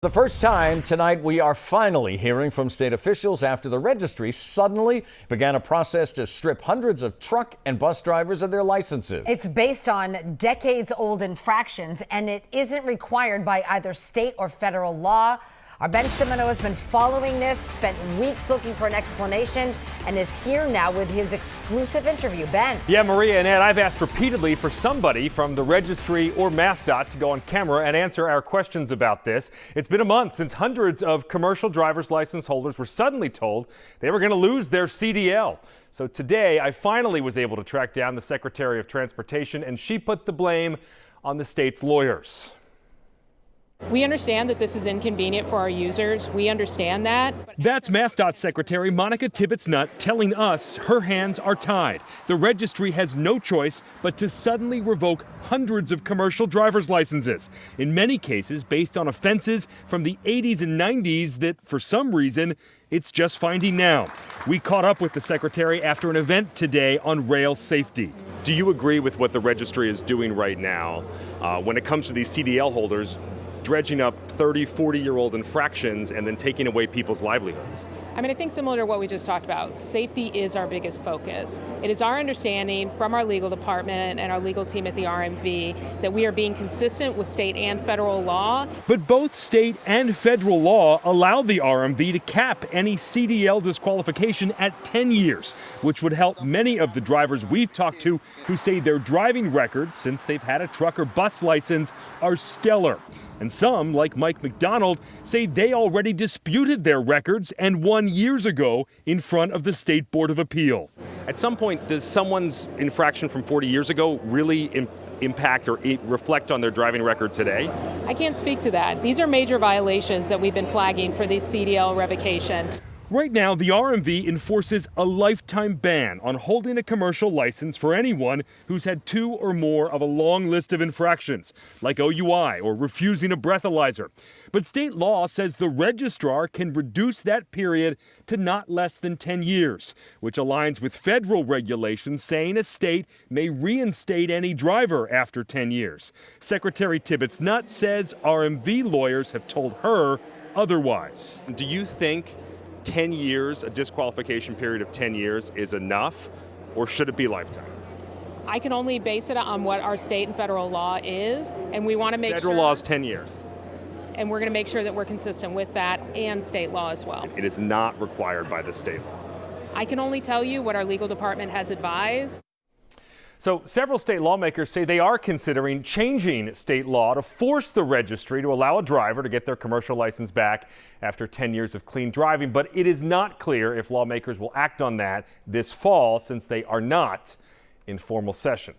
The first time tonight, we are finally hearing from state officials after the registry suddenly began a process to strip hundreds of truck and bus drivers of their licenses. It's based on decades-old infractions, and it isn't required by either state or federal law. Our Ben Cimino has been following this, spent weeks looking for an explanation, and is here now with his exclusive interview. Ben. Yeah, Maria and Ed, I've asked repeatedly for somebody from the registry or MassDOT to go on camera and answer our questions about this. It's been a month since hundreds of commercial driver's license holders were suddenly told they were going to lose their CDL. So today, I finally was able to track down the Secretary of Transportation, and she put the blame on the state's lawyers. We understand that this is inconvenient for our users. We understand that. That's MassDOT Secretary Monica Tibbits-Nutt telling us her hands are tied. The registry has no choice but to suddenly revoke hundreds of commercial driver's licenses, in many cases based on offenses from the 80s and 90s that, for some reason, it's just finding now. We caught up with the secretary after an event today on rail safety. Do you agree with what the registry is doing right now when it comes to these CDL holders dredging up 30, 40-year-old infractions and then taking away people's livelihoods? I mean, I think similar to what we just talked about, safety is our biggest focus. It is our understanding from our legal department and our legal team at the RMV that we are being consistent with state and federal law. But both state and federal law allow the RMV to cap any CDL disqualification at 10 years, which would help many of the drivers we've talked to who say their driving records since they've had a truck or bus license are stellar. And some, like Mike McDonald, say they already disputed their records and won years ago in front of the State Board of Appeal. At some point, does someone's infraction from 40 years ago really impact or reflect on their driving record today? I can't speak to that. These are major violations that we've been flagging for this CDL revocation. Right now, the RMV enforces a lifetime ban on holding a commercial license for anyone who's had 2 or more of a long list of infractions, like OUI or refusing a breathalyzer. But state law says the registrar can reduce that period to not less than 10 years, which aligns with federal regulations saying a state may reinstate any driver after 10 years. Secretary Tibbits-Nutt says RMV lawyers have told her otherwise. Do you think 10 years, a disqualification period of 10 years is enough, or should it be lifetime? I can only base it on what our state and federal law is, and we want to make Federal law is 10 years. And we're going to make sure that we're consistent with that and state law as well. It is not required by the state law. I can only tell you what our legal department has advised. So several state lawmakers say they are considering changing state law to force the registry to allow a driver to get their commercial license back after 10 years of clean driving. But it is not clear if lawmakers will act on that this fall, since they are not in formal session.